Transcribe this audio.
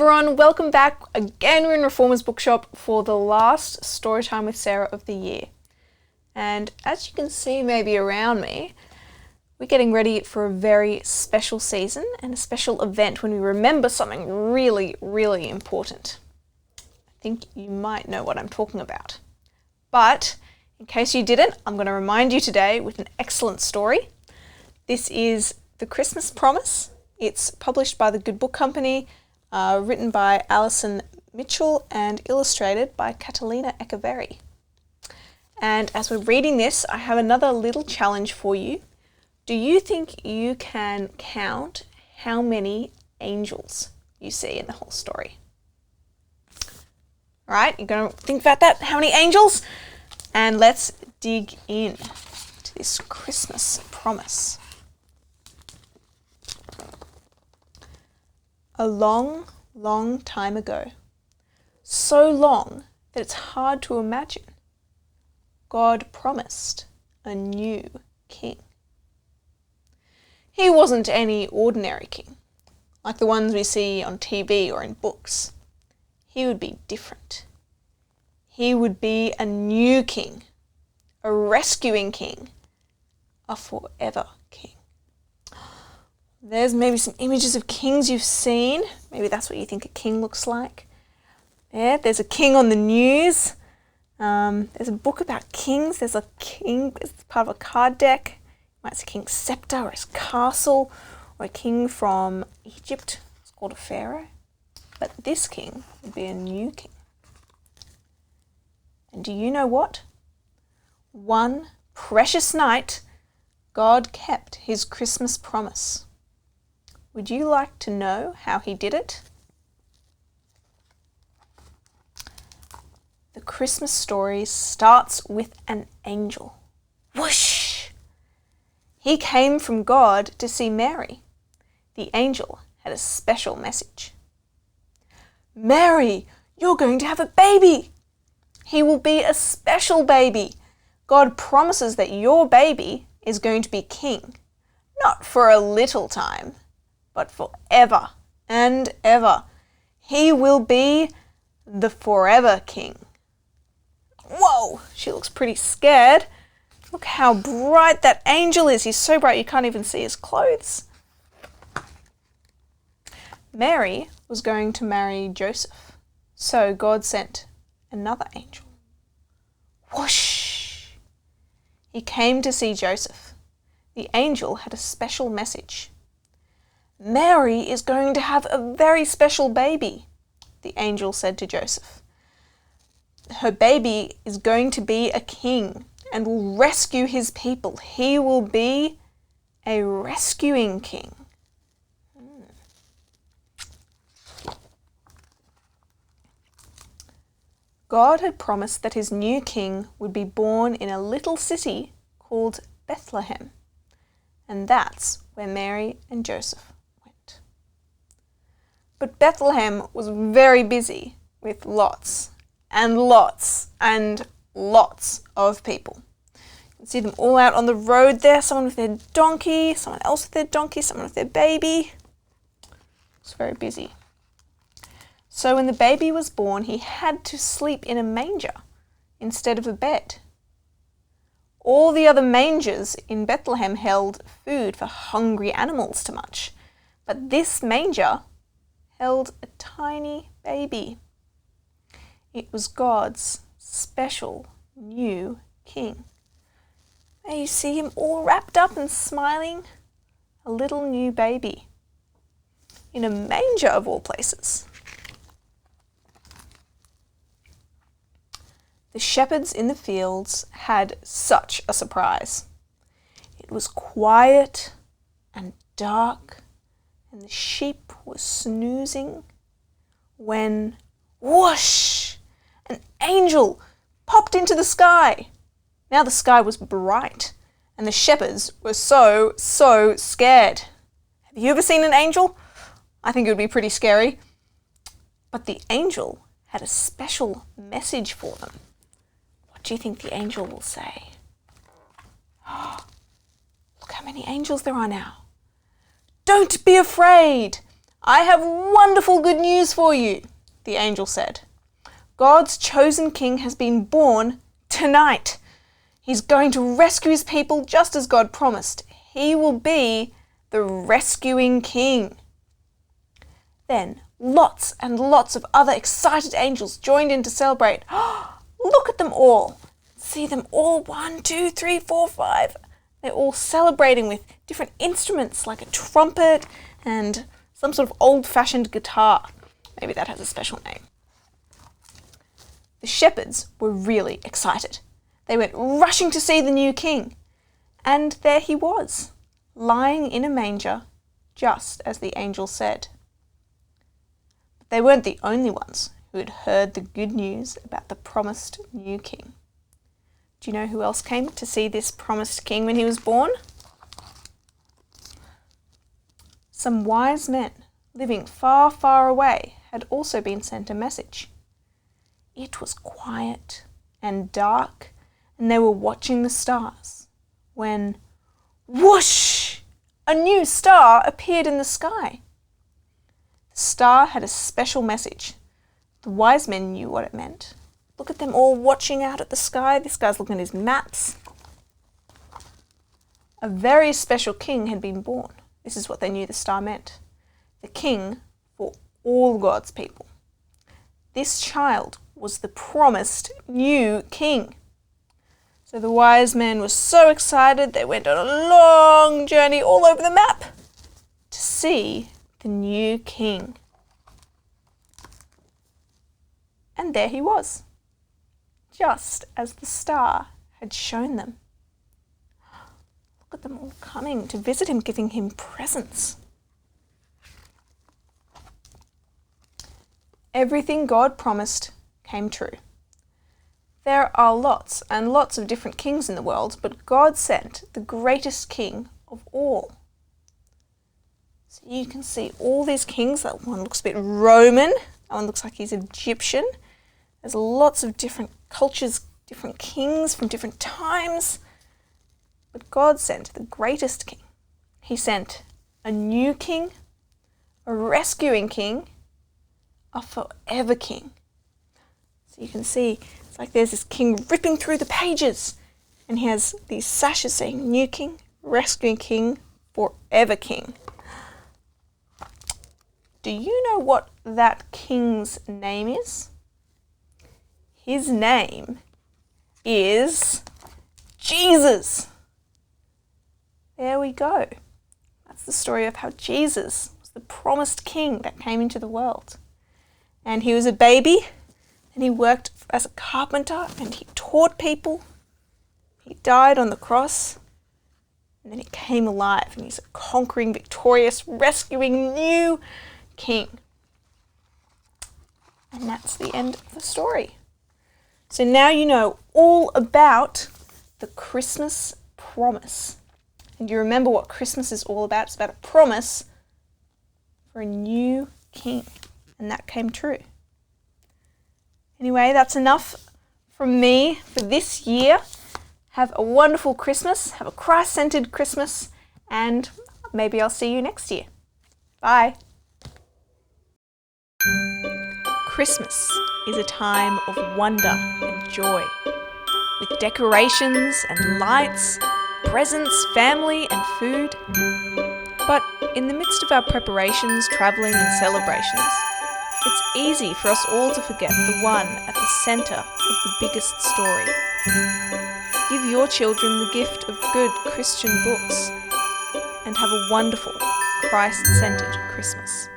everyone, welcome back. Again, we're in Reformers Bookshop for the last Storytime with Sarah of the year. And as you can see maybe around me, we're getting ready for a very special season and a special event when we remember something really, really important. I think you might know what I'm talking about. But in case you didn't, I'm going to remind you today with an excellent story. This is The Christmas Promise. It's published by the Good Book Company, written by Alison Mitchell and illustrated by Catalina Echeverri. And as we're reading this, I have another little challenge for you. Do you think you can count how many angels you see in the whole story? All right, you're going to think about that. How many angels? And let's dig in to this Christmas promise. A long, long time ago, so long that it's hard to imagine, God promised a new king. He wasn't any ordinary king, like the ones we see on TV or in books. He would be different. He would be a new king, a rescuing king, a forever king. There's maybe some images of kings you've seen. Maybe that's what you think a king looks like. Yeah, there's a king on the news. There's a book about kings. There's a king as part of a card deck. You might see King's scepter or his castle, or a king from Egypt. It's called a pharaoh. But this king would be a new king. And do you know what? One precious night, God kept his Christmas promise. Would you like to know how he did it? The Christmas story starts with an angel. Whoosh! He came from God to see Mary. The angel had a special message. Mary, you're going to have a baby. He will be a special baby. God promises that your baby is going to be king, not for a little time, but forever and ever. He will be the forever king. Whoa, she looks pretty scared. Look how bright that angel is. He's so bright you can't even see his clothes. Mary was going to marry Joseph, so God sent another angel. Whoosh! He came to see Joseph. The angel had a special message. Mary is going to have a very special baby, the angel said to Joseph. Her baby is going to be a king and will rescue his people. He will be a rescuing king. God had promised that his new king would be born in a little city called Bethlehem, and that's where Mary and Joseph went. But Bethlehem was very busy with lots and lots and lots of people. You can see them all out on the road there, someone with their donkey, someone else with their donkey, someone with their baby. It's very busy. So when the baby was born, he had to sleep in a manger instead of a bed. All the other mangers in Bethlehem held food for hungry animals to munch, but this manger held a tiny baby. It was God's special new king. There you see him all wrapped up and smiling, a little new baby, in a manger of all places. The shepherds in the fields had such a surprise. It was quiet and dark, and the sheep were snoozing, when, whoosh, an angel popped into the sky. Now the sky was bright, and the shepherds were so scared. Have you ever seen an angel? I think it would be pretty scary. But the angel had a special message for them. What do you think the angel will say? Oh, look how many angels there are now. Don't be afraid. I have wonderful good news for you, the angel said. God's chosen king has been born tonight. He's going to rescue his people just as God promised. He will be the rescuing king. Then lots and lots of other excited angels joined in to celebrate. Look at them all. See them all. 1, 2, 3, 4, 5. They're all celebrating with different instruments like a trumpet and some sort of old-fashioned guitar. Maybe that has a special name. The shepherds were really excited. They went rushing to see the new king. And there he was, lying in a manger, just as the angel said. But they weren't the only ones who had heard the good news about the promised new king. Do you know who else came to see this promised king when he was born? Some wise men living far, far away had also been sent a message. It was quiet and dark, and they were watching the stars when, whoosh, a new star appeared in the sky. The star had a special message. The wise men knew what it meant. Look at them all watching out at the sky. This guy's looking at his maps. A very special king had been born. This is what they knew the star meant. The king for all God's people. This child was the promised new king. So the wise men were so excited they went on a long journey all over the map to see the new king. And there he was, just as the star had shown them. Look at them all coming to visit him, giving him presents. Everything God promised came true. There are lots and lots of different kings in the world, but God sent the greatest king of all. So you can see all these kings. That one looks a bit Roman. That one looks like he's Egyptian. There's lots of different cultures, different kings from different times. But God sent the greatest king. He sent a new king, a rescuing king, a forever king. So you can see it's like there's this king ripping through the pages, and he has these sashes saying new king, rescuing king, forever king. Do you know what that king's name is? His name is Jesus. There we go. That's the story of how Jesus was the promised king that came into the world. And he was a baby, and he worked as a carpenter, and he taught people. He died on the cross, and then he came alive, and he's a conquering, victorious, rescuing new king. And that's the end of the story. So now you know all about the Christmas promise. And you remember what Christmas is all about. It's about a promise for a new king. And that came true. Anyway, that's enough from me for this year. Have a wonderful Christmas. Have a Christ-centered Christmas. And maybe I'll see you next year. Bye. Christmas is a time of wonder and joy, with decorations and lights, presents, family and food. But in the midst of our preparations, travelling and celebrations, it's easy for us all to forget the one at the centre of the biggest story. Give your children the gift of good Christian books and have a wonderful Christ-centered Christmas.